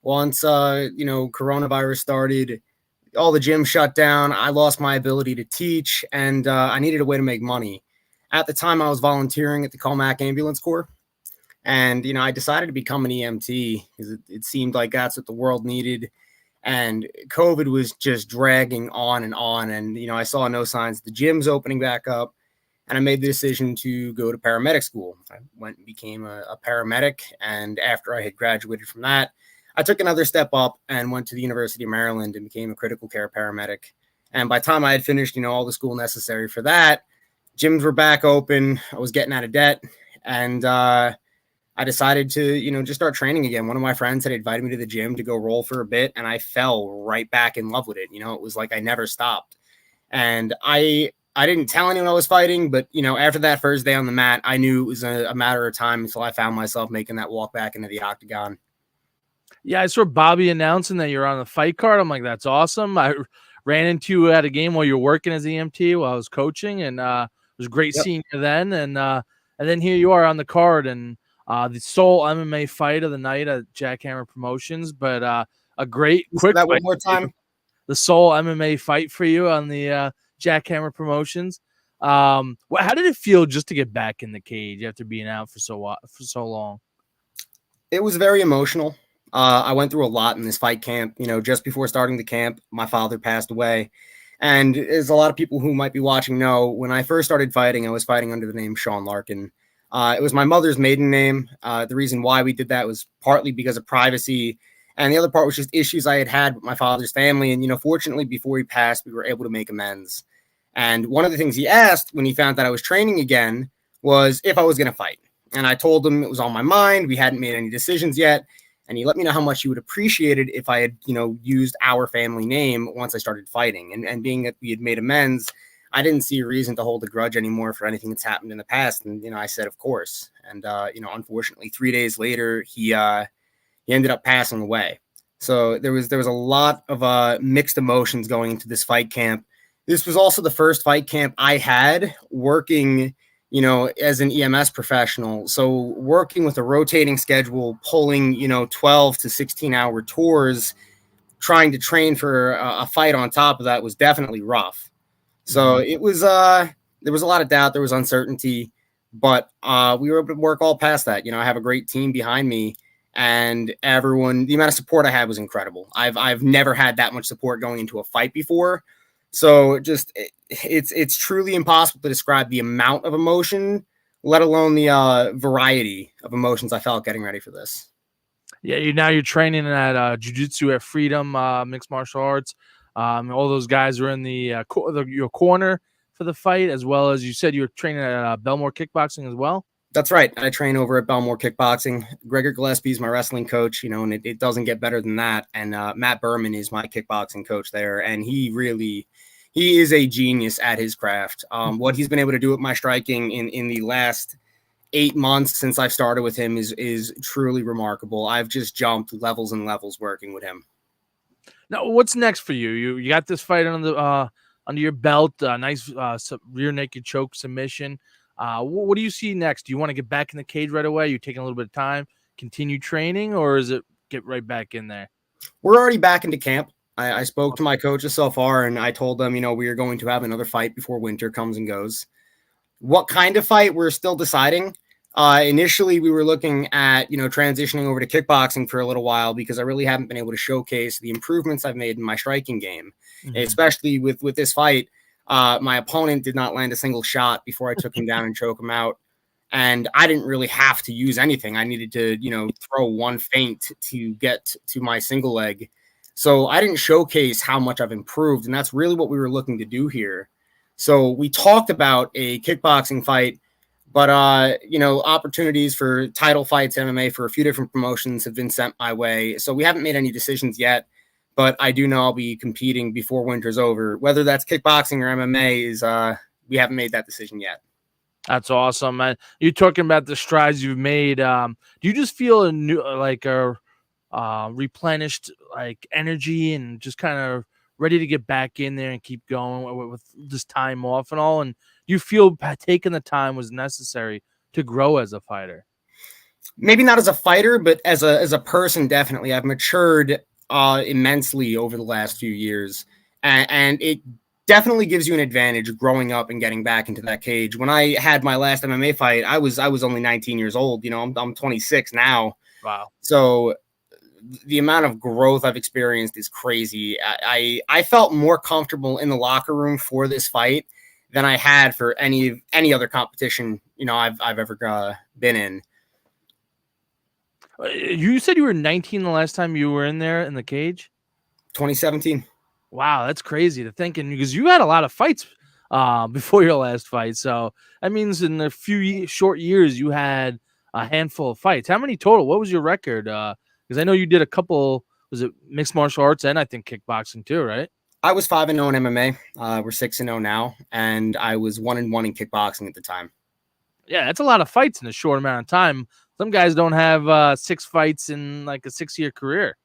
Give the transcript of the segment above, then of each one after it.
Once, coronavirus started, all the gyms shut down. I lost my ability to teach, and I needed a way to make money. At the time, I was volunteering at the Comac Ambulance Corps, and I decided to become an EMT because it seemed like that's what the world needed. And COVID was just dragging on and on, and I saw no signs of the gyms opening back up, and I made the decision to go to paramedic school. I went and became a paramedic, and after I had graduated from that, I took another step up and went to the University of Maryland and became a critical care paramedic. And by the time I had finished, all the school necessary for that, gyms were back open. I was getting out of debt, and I decided to, just start training again. One of my friends had invited me to the gym to go roll for a bit, and I fell right back in love with it. It was like I never stopped. And I didn't tell anyone I was fighting, but, after that first day on the mat, I knew it was a matter of time until I found myself making that walk back into the octagon. Yeah, I saw Bobby announcing that you're on the fight card. I'm like, that's awesome. I ran into you at a game while you were working as EMT while I was coaching, and it was great seeing you then. And then here you are on the card, and the sole MMA fight of the night at Jackhammer Promotions, but a great quick that fight. One more time. The sole MMA fight for you on the Jackhammer Promotions. How did it feel just to get back in the cage after being out for so long? It was very emotional. I went through a lot in this fight camp. Just before starting the camp, my father passed away. And as a lot of people who might be watching know, when I first started fighting, I was fighting under the name Sean Larkin. It was my mother's maiden name. The reason why we did that was partly because of privacy. And the other part was just issues I had with my father's family. And, fortunately, before he passed, we were able to make amends. And one of the things he asked when he found that I was training again was if I was going to fight. And I told him it was on my mind. We hadn't made any decisions yet. And he let me know how much he would appreciate it if I had, used our family name once I started fighting. And being that we had made amends, I didn't see a reason to hold a grudge anymore for anything that's happened in the past. And, I said, of course. And, unfortunately, 3 days later, he ended up passing away. So there was a lot of mixed emotions going into this fight camp. This was also the first fight camp I had working as an EMS professional. So working with a rotating schedule, pulling, 12 to 16-hour tours, trying to train for a fight on top of that was definitely rough. So it was, there was a lot of doubt, there was uncertainty, but we were able to work all past that. I have a great team behind me, and everyone, the amount of support I had was incredible. I've never had that much support going into a fight before. So it's truly impossible to describe the amount of emotion, let alone the variety of emotions I felt getting ready for this. Yeah, you're training at jiu-jitsu at Freedom Mixed Martial Arts. All those guys are in your corner for the fight, as well as you said you were training at Belmore Kickboxing as well. That's right. I train over at Belmore Kickboxing. Gregor Gillespie is my wrestling coach, and it doesn't get better than that. And Matt Berman is my kickboxing coach there, and he is a genius at his craft. What he's been able to do with my striking in the last 8 months since I've started with him is truly remarkable. I've just jumped levels and levels working with him. Now, what's next for you? You got this fight under your belt, nice rear naked choke submission. What do you see next? Do you want to get back in the cage right away? You taking a little bit of time, continue training, or is it get right back in there? We're already back into camp. I spoke to my coaches so far, and I told them, we are going to have another fight before winter comes and goes. What kind of fight, we're still deciding. Initially, we were looking at, transitioning over to kickboxing for a little while because I really haven't been able to showcase the improvements I've made in my striking game, especially with this fight. My opponent did not land a single shot before I took him down and choke him out. And I didn't really have to use anything. I needed to, throw one feint to get to my single leg. So I didn't showcase how much I've improved. And that's really what we were looking to do here. So we talked about a kickboxing fight, but, opportunities for title fights, MMA for a few different promotions have been sent my way. So we haven't made any decisions yet, but I do know I'll be competing before winter's over. Whether that's kickboxing or MMA we haven't made that decision yet. That's awesome, man. You're talking about the strides you've made. Do you just feel a new, replenished energy and just kind of ready to get back in there and keep going with this time off and all? And you feel taking the time was necessary to grow as a fighter? Maybe not as a fighter, but as a person, definitely. I've matured immensely over the last few years, and it definitely gives you an advantage growing up and getting back into that cage. When I had my last MMA fight, I was only 19 years old. I'm 26 now, Wow. so the amount of growth I've experienced is crazy. I felt more comfortable in the locker room for this fight than I had for any other competition I've ever been in. You said you were 19 the last time you were in there in the cage? 2017. Wow, that's crazy to think, and because you had a lot of fights before your last fight, so that means in a few short years you had a handful of fights. How many total? What was your record? Because I know you did a couple. Was it mixed martial arts and I think kickboxing too, right? I was 5-0 in MMA. We're 6-0 now, and I was 1-1 in kickboxing at the time. Yeah, that's a lot of fights in a short amount of time. Some guys don't have 6 fights in like a 6-year career.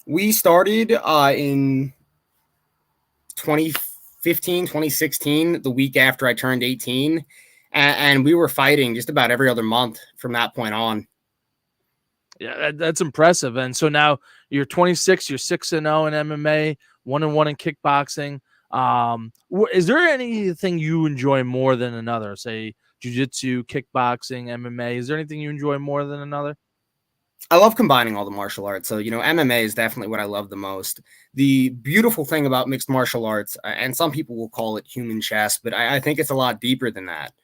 We started in 2015, 2016, the week after I turned 18, and we were fighting just about every other month from that point on. Yeah, that's impressive. And so now you're 26, you're 6-0 in MMA, 1-1 in kickboxing. Is there anything you enjoy more than another? Say jiu-jitsu, kickboxing, MMA. Is there anything you enjoy more than another? I love combining all the martial arts. So, MMA is definitely what I love the most. The beautiful thing about mixed martial arts, and some people will call it human chess, but I think it's a lot deeper than that.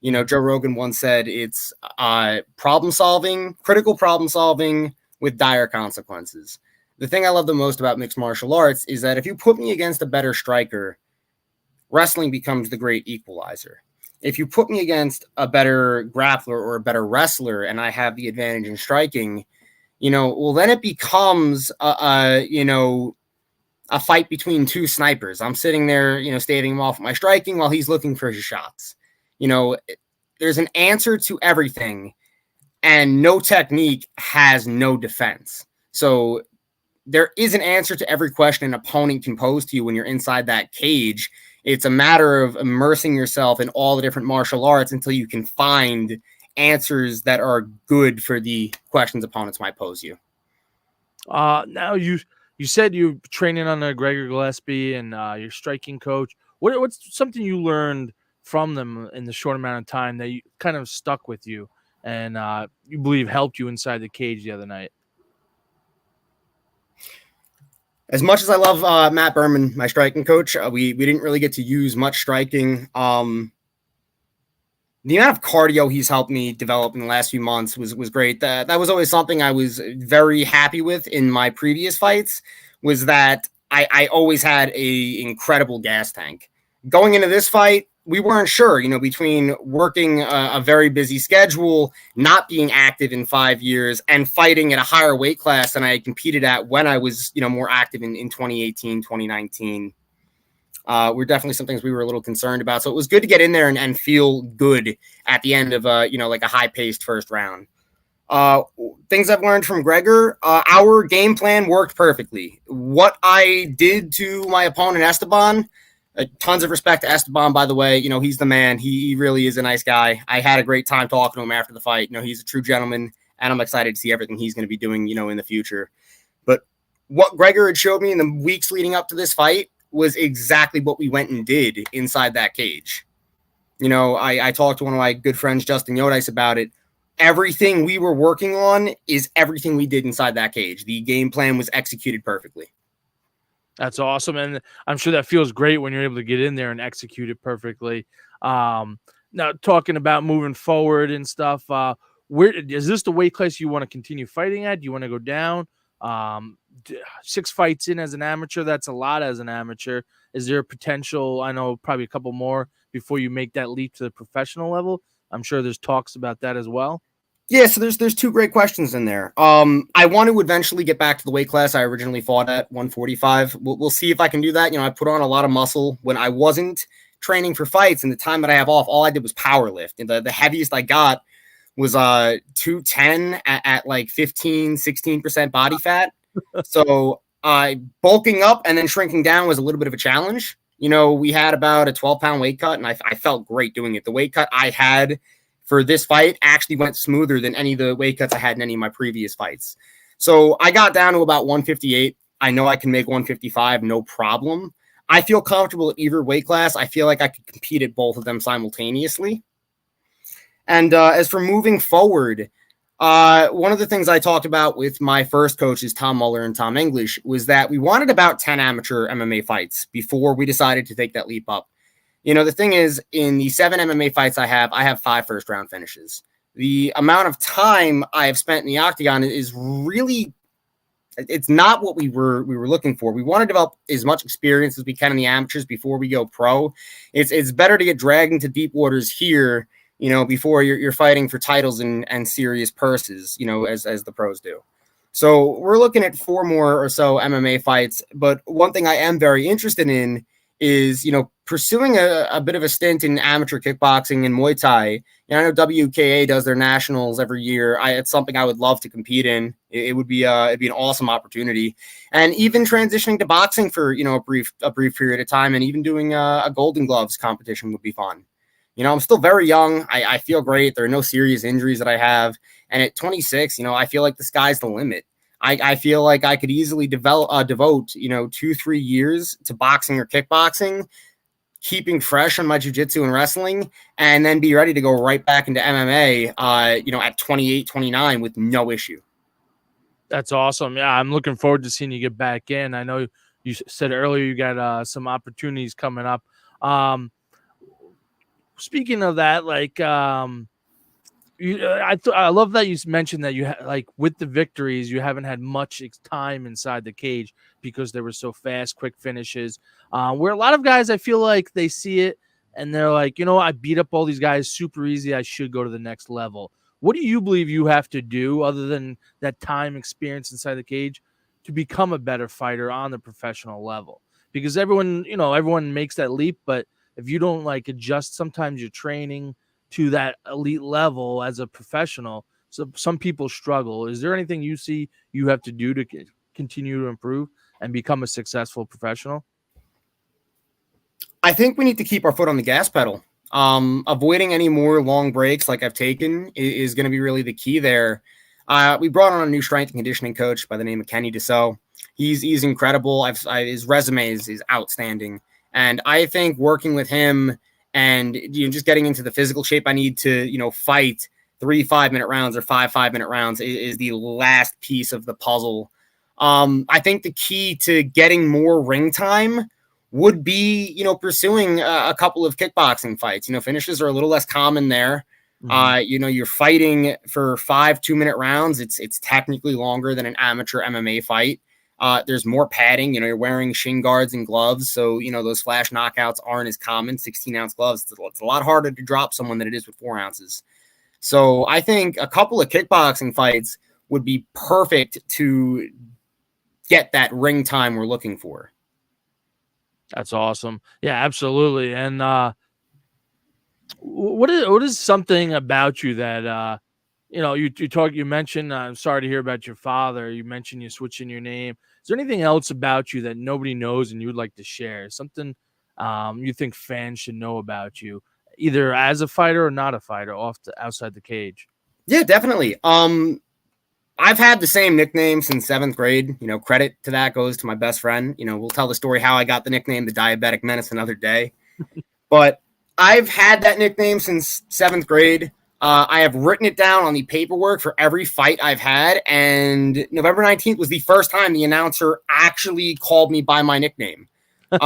Joe Rogan once said it's critical problem solving with dire consequences. The thing I love the most about mixed martial arts is that if you put me against a better striker, wrestling becomes the great equalizer. If you put me against a better grappler or a better wrestler and I have the advantage in striking, well, then it becomes a fight between two snipers. I'm sitting there, staving him off with my striking while he's looking for his shots. There's an answer to everything, and no technique has no defense. So there is an answer to every question an opponent can pose to you when you're inside that cage. It's a matter of immersing yourself in all the different martial arts until you can find answers that are good for the questions opponents might pose you. Now you said you're training under Gregor Gillespie and your striking coach. What's something you learned from them in the short amount of time that you kind of stuck with you and you believe helped you inside the cage the other night? As much as I love Matt Berman, my striking coach, we didn't really get to use much striking. The amount of cardio he's helped me develop in the last few months was great. That was always something I was very happy with in my previous fights, was that I always had a incredible gas tank. Going into this fight, we weren't sure, between working a very busy schedule, not being active in 5 years, and fighting at a higher weight class than I had competed at when I was, more active in 2018, 2019. Were definitely some things we were a little concerned about. So it was good to get in there and feel good at the end of, like a high-paced first round. Things I've learned from Gregor, our game plan worked perfectly. What I did to my opponent, Esteban, tons of respect to Esteban, by the way. He's the man. He really is a nice guy. I had a great time talking to him after the fight. He's a true gentleman, and I'm excited to see everything he's going to be doing, in the future. But what Gregor had showed me in the weeks leading up to this fight was exactly what we went and did inside that cage. I talked to one of my good friends, Justin Yodice, about it. Everything we were working on is everything we did inside that cage. The game plan was executed perfectly. That's awesome, and I'm sure that feels great when you're able to get in there and execute it perfectly. Now, talking about moving forward and stuff, where is this the weight class you want to continue fighting at? Do you want to go down? 6 fights in as an amateur, that's a lot as an amateur. Is there a potential, I know probably a couple more before you make that leap to the professional level? I'm sure there's talks about that as well. Yeah, so there's 2 great questions in there. I want to eventually get back to the weight class I originally fought at, 145. We'll see if I can do that. I put on a lot of muscle when I wasn't training for fights, and the time that I have off, all I did was power lift. And the heaviest I got was 210 at like 16% body fat. So bulking up and then shrinking down was a little bit of a challenge. We had about a 12-pound weight cut, and I felt great doing it. The weight cut I had for this fight actually went smoother than any of the weight cuts I had in any of my previous fights. So I got down to about 158. I know I can make 155, no problem. I feel comfortable at either weight class. I feel like I could compete at both of them simultaneously. And as for moving forward, one of the things I talked about with my first coaches, Tom Muller and Tom English, was that we wanted about 10 amateur MMA fights before we decided to take that leap up. The thing is, in the 7 MMA fights I have 5 first-round finishes. The amount of time I have spent in the octagon is really, it's not what we were looking for. We want to develop as much experience as we can in the amateurs before we go pro. It's better to get dragged into deep waters here, before you're fighting for titles and serious purses, as the pros do. So we're looking at 4 more or so MMA fights. But one thing I am very interested in is, pursuing a bit of a stint in amateur kickboxing and Muay Thai. I know WKA does their nationals every year. It's something I would love to compete in. It would be it'd be an awesome opportunity. And even transitioning to boxing for, a brief period of time, and even doing a Golden Gloves competition would be fun. I'm still very young. I feel great. There are no serious injuries that I have. And at 26, I feel like the sky's the limit. I feel like I could easily devote, 2-3 years to boxing or kickboxing, keeping fresh on my jiu-jitsu and wrestling, and then be ready to go right back into MMA, at 28, 29 with no issue. That's awesome. Yeah, I'm looking forward to seeing you get back in. I know you said earlier you got some opportunities coming up. Speaking of that, like, I love that you mentioned that you like with the victories, you haven't had much time inside the cage because they were so fast, quick finishes. Where a lot of guys, I feel like they see it and they're like, I beat up all these guys super easy. I should go to the next level. What do you believe you have to do other than that time experience inside the cage to become a better fighter on the professional level? Because everyone makes that leap, but if you don't like adjust sometimes your training to that elite level as a professional, so some people struggle. Is there anything you see you have to do to continue to improve and become a successful professional? I think we need to keep our foot on the gas pedal. Avoiding any more long breaks like I've taken is going to be really the key there. We brought on a new strength and conditioning coach by the name of Kenny Deso. He's incredible. His resume is outstanding. And I think working with him and just getting into the physical shape I need to, fight 3 5-minute rounds or 5 5-minute rounds is the last piece of the puzzle. I think the key to getting more ring time would be, pursuing a couple of kickboxing fights. Finishes are a little less common there. Mm-hmm. You're fighting for 5 2-minute rounds. It's technically longer than an amateur MMA fight. There's more padding. You're wearing shin guards and gloves. So, those flash knockouts aren't as common. 16-ounce gloves. It's a lot harder to drop someone than it is with 4 ounces. So I think a couple of kickboxing fights would be perfect to get that ring time we're looking for. That's awesome. Yeah, absolutely. And what is something about you that you mentioned, I'm sorry to hear about your father. You mentioned you switching your name. Is there anything else about you that nobody knows and you'd like to share? Something you think fans should know about you, either as a fighter or not a fighter, outside the cage? Yeah, definitely. I've had the same nickname since 7th grade. Credit to that goes to my best friend. We'll tell the story how I got the nickname, the Diabetic Menace, another day. But I've had that nickname since 7th grade. I have written it down on the paperwork for every fight I've had, and November 19th was the first time the announcer actually called me by my nickname. The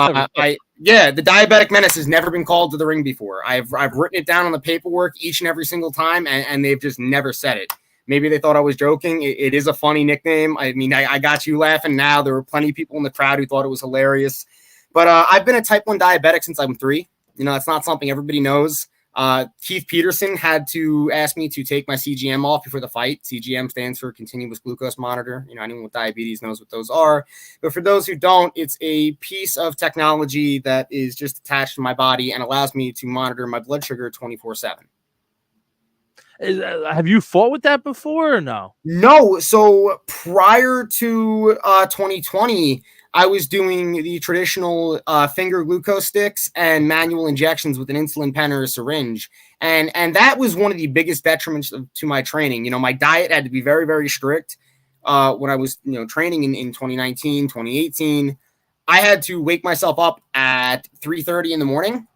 Diabetic Menace has never been called to the ring before. I've written it down on the paperwork each and every single time, and they've just never said it. Maybe they thought I was joking. It is a funny nickname. I mean, I got you laughing now. There were plenty of people in the crowd who thought it was hilarious. But I've been a type 1 diabetic since I'm 3. It's not something everybody knows. Keith Peterson had to ask me to take my CGM off before the fight. CGM stands for continuous glucose monitor. Anyone with diabetes knows what those are. But for those who don't, it's a piece of technology that is just attached to my body and allows me to monitor my blood sugar 24/7. Have you fought with that before or no? No. So prior to 2020, I was doing the traditional finger glucose sticks and manual injections with an insulin pen or a syringe. And that was one of the biggest detriments to my training. My diet had to be very, very strict when I was, training in 2019, 2018. I had to wake myself up at 3:30 in the morning.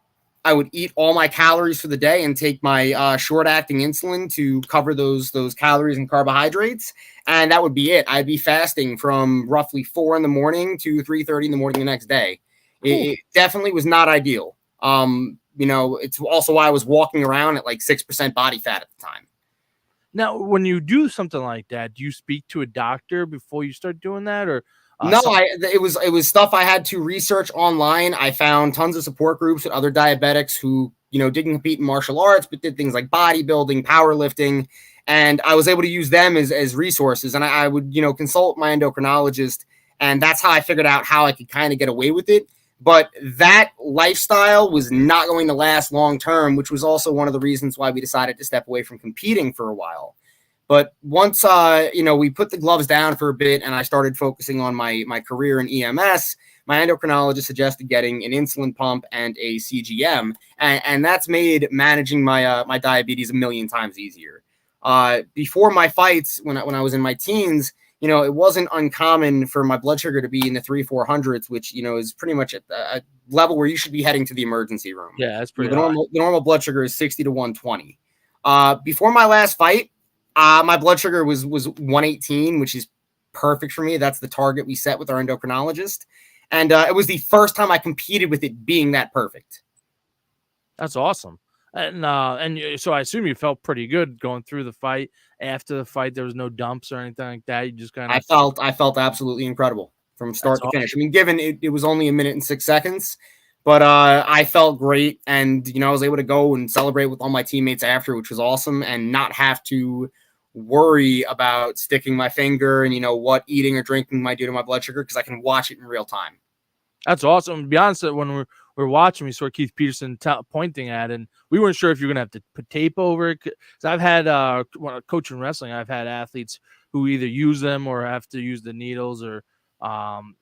I would eat all my calories for the day and take my short-acting insulin to cover those calories and carbohydrates, and that would be it. I'd be fasting from roughly 4 in the morning to 3:30 in the morning the next day. It definitely was not ideal. It's also why I was walking around at like 6% body fat at the time. Now, when you do something like that, do you speak to a doctor before you start doing that, or No, it was stuff I had to research online. I found tons of support groups with other diabetics who, didn't compete in martial arts, but did things like bodybuilding, powerlifting, and I was able to use them as resources. And I would, consult my endocrinologist, and that's how I figured out how I could kind of get away with it. But that lifestyle was not going to last long term, which was also one of the reasons why we decided to step away from competing for a while. But once we put the gloves down for a bit and I started focusing on my career in EMS, my endocrinologist suggested getting an insulin pump and a CGM, and that's made managing my diabetes a million times easier. Before my fights, when I was in my teens, it wasn't uncommon for my blood sugar to be in the 300-400s, which is pretty much at a level where you should be heading to the emergency room. Yeah, that's pretty the normal blood sugar is 60 to 120. Before my last fight, my blood sugar was 118, which is perfect for me. That's the target we set with our endocrinologist. And it was the first time I competed with it being that perfect. That's awesome. And so I assume you felt pretty good going through the fight. After the fight, there was no dumps or anything like that. You just kind of I felt absolutely incredible from start to awesome. finish. I mean, given it was only 1 minute and 6 seconds, but I felt great, and I was able to go and celebrate with all my teammates after, which was awesome, and not have to worry about sticking my finger and what eating or drinking might do to my blood sugar, because I can watch it in real time. That's awesome. To be honest, when we're watching, we saw Keith Peterson pointing at it, and we weren't sure if you're going to have to put tape over it. Because I've had, when I coach in wrestling, I've had athletes who either use them or have to use the needles or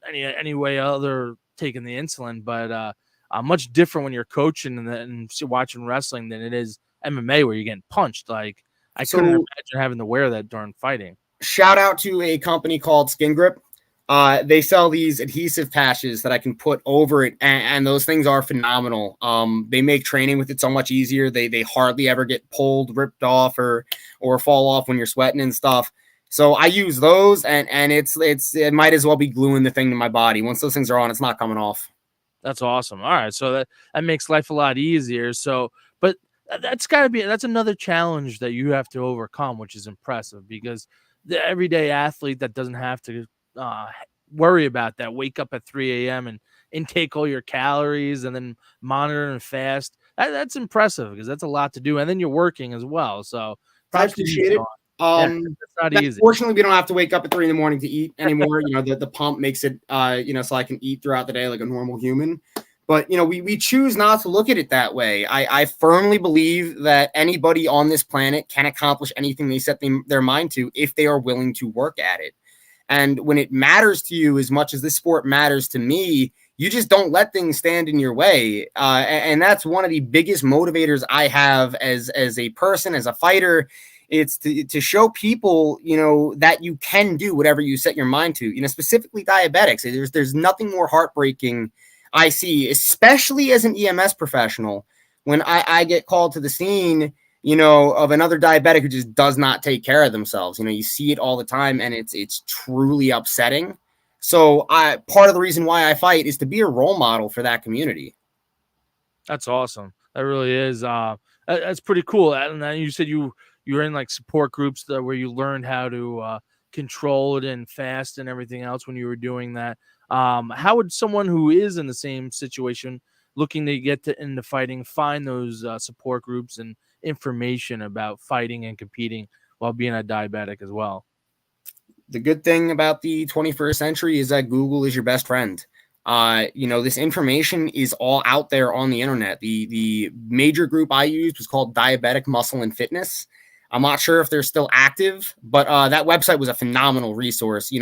any way other taking the insulin. But much different when you're coaching and watching wrestling than it is MMA where you're getting punched. Like I couldn't imagine having to wear that during fighting. Shout out to a company called Skin Grip. They sell these adhesive patches that I can put over it, and those things are phenomenal. They make training with it so much easier. They hardly ever get pulled, ripped off, or fall off when you're sweating and stuff. So I use those, and it might as well be gluing the thing to my body. Once those things are on, it's not coming off. That's awesome. All right, so that makes life a lot easier. So, but that's another challenge that you have to overcome, which is impressive because the everyday athlete that doesn't have to worry about that, wake up at 3 a.m. and intake all your calories and then monitor and fast. That's impressive because that's a lot to do, and then you're working as well. So, I appreciate it. It's not easy. Fortunately, we don't have to wake up at 3 a.m. to eat anymore. The pump makes it, so I can eat throughout the day like a normal human. But, we choose not to look at it that way. I firmly believe that anybody on this planet can accomplish anything they set their mind to if they are willing to work at it. And when it matters to you as much as this sport matters to me, you just don't let things stand in your way. And that's one of the biggest motivators I have as a person, as a fighter. It's to show people, that you can do whatever you set your mind to, specifically diabetics. There's nothing more heartbreaking I see, especially as an EMS professional, when I get called to the scene, of another diabetic who just does not take care of themselves. You see it all the time, and it's truly upsetting. So part of the reason why I fight is to be a role model for that community. That's awesome. That really is. That's pretty cool. And then you said you were in like support groups where you learned how to control it and fast and everything else when you were doing that. How would someone who is in the same situation looking to get into fighting find those support groups and information about fighting and competing while being a diabetic as well? The good thing about the 21st century is that Google is your best friend. This information is all out there on the internet. The major group I used was called Diabetic Muscle and Fitness. I'm not sure if they're still active, but that website was a phenomenal resource.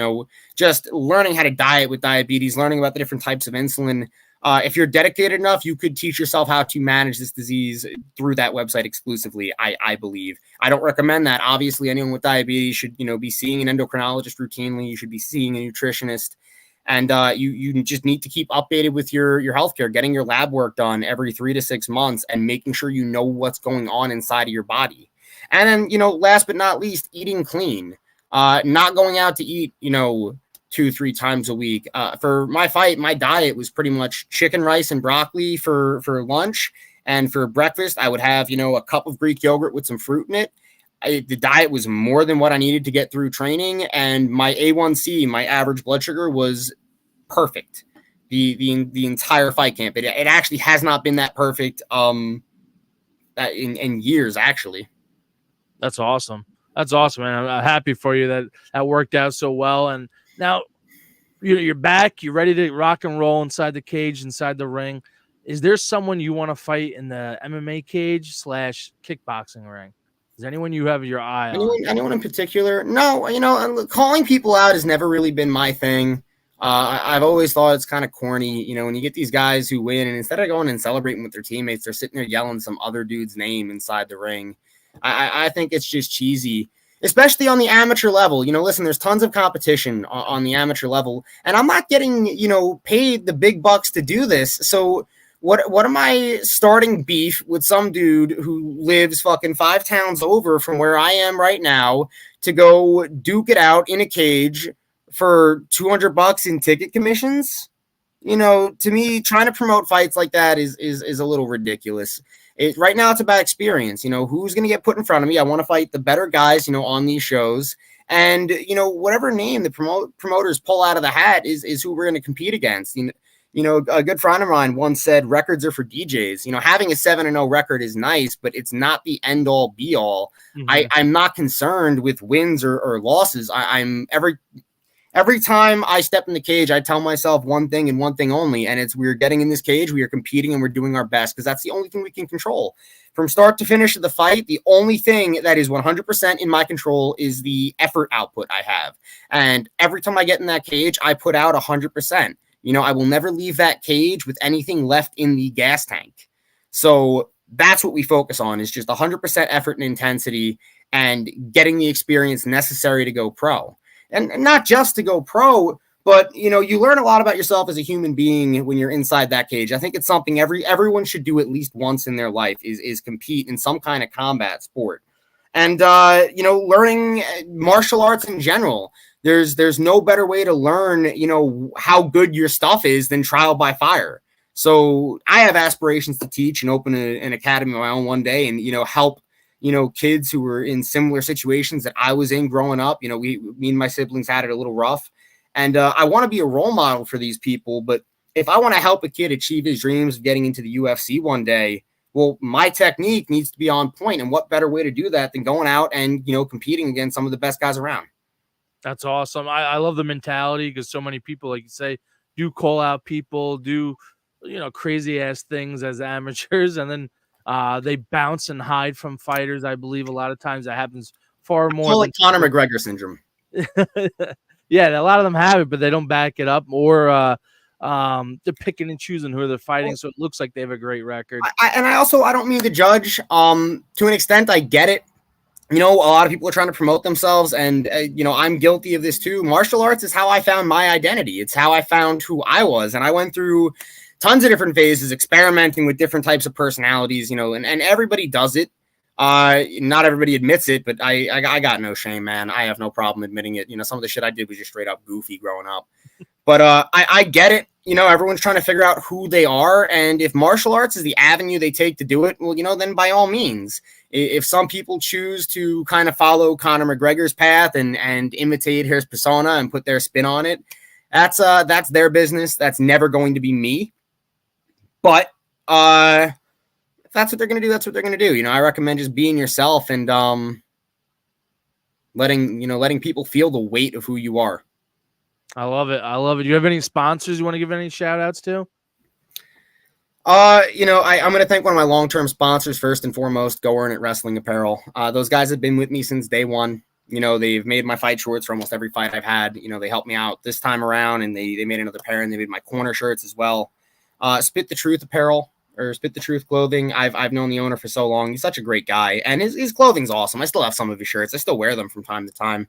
Just learning how to diet with diabetes, learning about the different types of insulin. If you're dedicated enough, you could teach yourself how to manage this disease through that website exclusively. I believe. I don't recommend that. Obviously, anyone with diabetes should be seeing an endocrinologist routinely. You should be seeing a nutritionist. And you just need to keep updated with your healthcare, getting your lab work done every 3 to 6 months, and making sure you know what's going on inside of your body. And then last but not least, eating clean, not going out to eat 2-3 times a week. For my fight, my diet was pretty much chicken, rice, and broccoli for lunch, and for breakfast, I would have a cup of Greek yogurt with some fruit in it. The diet was more than what I needed to get through training, and my A1C, my average blood sugar, was perfect. The entire fight camp. It actually has not been that perfect in years, actually. That's awesome. That's awesome, man. I'm happy for you that worked out so well. And now you're back. You're ready to rock and roll inside the cage, inside the ring. Is there someone you want to fight in the MMA cage / kickboxing ring? Is there anyone you have your eye on? Anyone in particular? No, calling people out has never really been my thing. I've always thought it's kind of corny, when you get these guys who win, and instead of going and celebrating with their teammates, they're sitting there yelling some other dude's name inside the ring. I think it's just cheesy, especially on the amateur level. Listen, there's tons of competition on the amateur level, and I'm not getting, paid the big bucks to do this. So what am I starting beef with some dude who lives fucking 5 towns over from where I am right now to go duke it out in a cage for $200 in ticket commissions? To me, trying to promote fights like that is a little ridiculous. Right now, it's about experience. Who's going to get put in front of me? I want to fight the better guys, on these shows. And, whatever name the promoters pull out of the hat is who we're going to compete against. A good friend of mine once said records are for DJs. Having a 7-0 record is nice, but it's not the end all be all. Mm-hmm. I'm not concerned with wins or losses. I'm every time I step in the cage, I tell myself one thing and one thing only, and it's we're getting in this cage, we are competing, and we're doing our best, because that's the only thing we can control. From start to finish of the fight, the only thing that is 100% in my control is the effort output I have. And every time I get in that cage, I put out 100%. I will never leave that cage with anything left in the gas tank. So that's what we focus on, is just 100% effort and intensity and getting the experience necessary to go pro. And not just to go pro, but, you learn a lot about yourself as a human being when you're inside that cage. I think it's something everyone should do at least once in their life is compete in some kind of combat sport. And, learning martial arts in general. There's no better way to learn, how good your stuff is than trial by fire. So I have aspirations to teach and open an academy of my own one day and, help kids who were in similar situations that I was in growing up. Me and my siblings had it a little rough. And I want to be a role model for these people. But if I want to help a kid achieve his dreams of getting into the UFC one day, well, my technique needs to be on point. And what better way to do that than going out and, competing against some of the best guys around? That's awesome. I love the mentality, because so many people, like you say, do call out people, do, crazy ass things as amateurs. And then they bounce and hide from fighters. I believe a lot of times that happens far more. Call it Conor McGregor syndrome. Yeah, a lot of them have it, but they don't back it up, or they're picking and choosing who they're fighting, so it looks like they have a great record. I don't mean to judge. To an extent, I get it. A lot of people are trying to promote themselves, and I'm guilty of this too. Martial arts is how I found my identity. It's how I found who I was, and I went through tons of different phases, experimenting with different types of personalities. And everybody does it. Not everybody admits it, but I got no shame, man. I have no problem admitting it. Some of the shit I did was just straight up goofy growing up. But I get it. Everyone's trying to figure out who they are. And if martial arts is the avenue they take to do it, well, then by all means. If some people choose to kind of follow Conor McGregor's path and imitate his persona and put their spin on it, that's their business. That's never going to be me. But if that's what they're going to do, that's what they're going to do. I recommend just being yourself and letting people feel the weight of who you are. I love it. Do you have any sponsors you want to give any shout outs to? I'm going to thank one of my long-term sponsors first and foremost, Go Earn It Wrestling Apparel. Those guys have been with me since day one. They've made my fight shorts for almost every fight I've had. They helped me out this time around, and they made another pair, and they made my corner shirts as well. Spit the Truth Apparel or Spit the Truth Clothing. I've known the owner for so long. He's such a great guy, and his clothing's awesome. I still have some of his shirts. I still wear them from time to time.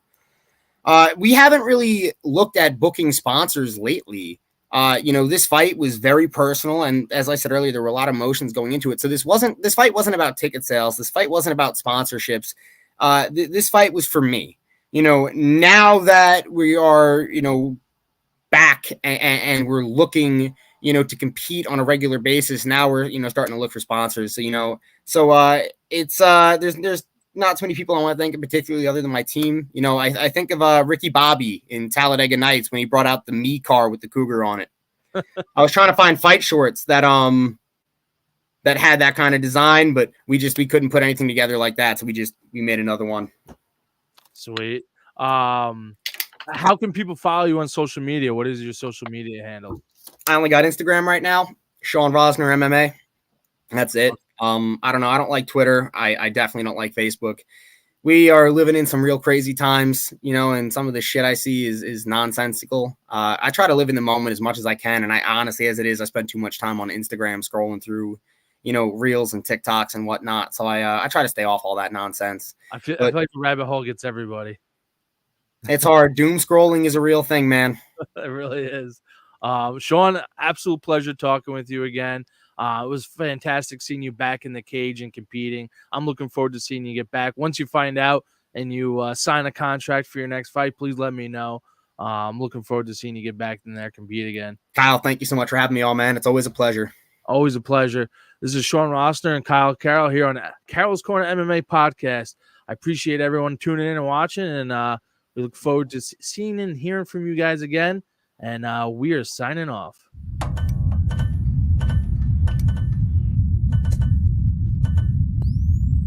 We haven't really looked at booking sponsors lately. This fight was very personal, and as I said earlier, there were a lot of emotions going into it. So this fight wasn't about ticket sales. This fight wasn't about sponsorships. This fight was for me. Now that we are, back and we're looking, to compete on a regular basis. Now we're, starting to look for sponsors. It's there's not too many people I want to thank, particularly other than my team. I think of Ricky Bobby in Talladega Nights when he brought out the me car with the Cougar on it. I was trying to find fight shorts that had that kind of design, but we couldn't put anything together like that. So we made another one. Sweet. How can people follow you on social media? What is your social media handle? I only got Instagram right now. Sean Rossner MMA. That's it. I don't know. I don't like Twitter. I definitely don't like Facebook. We are living in some real crazy times, and some of the shit I see is nonsensical. I try to live in the moment as much as I can. And I honestly, as it is, I spend too much time on Instagram scrolling through, reels and TikToks and whatnot. So I try to stay off all that nonsense. I feel like the rabbit hole gets everybody. It's hard. Doom scrolling is a real thing, man. It really is. Sean, absolute pleasure talking with you again. It was fantastic seeing you back in the cage and competing. I'm looking forward to seeing you get back. Once you find out and you sign a contract for your next fight, please let me know. I'm looking forward to seeing you get back in there, compete again. Kyle, thank you so much for having me on, man. It's always a pleasure. Always a pleasure. This is Sean Rossner and Kyle Carroll here on Carroll's Corner MMA podcast. I appreciate everyone tuning in and watching, and we look forward to seeing and hearing from you guys again. And we are signing off.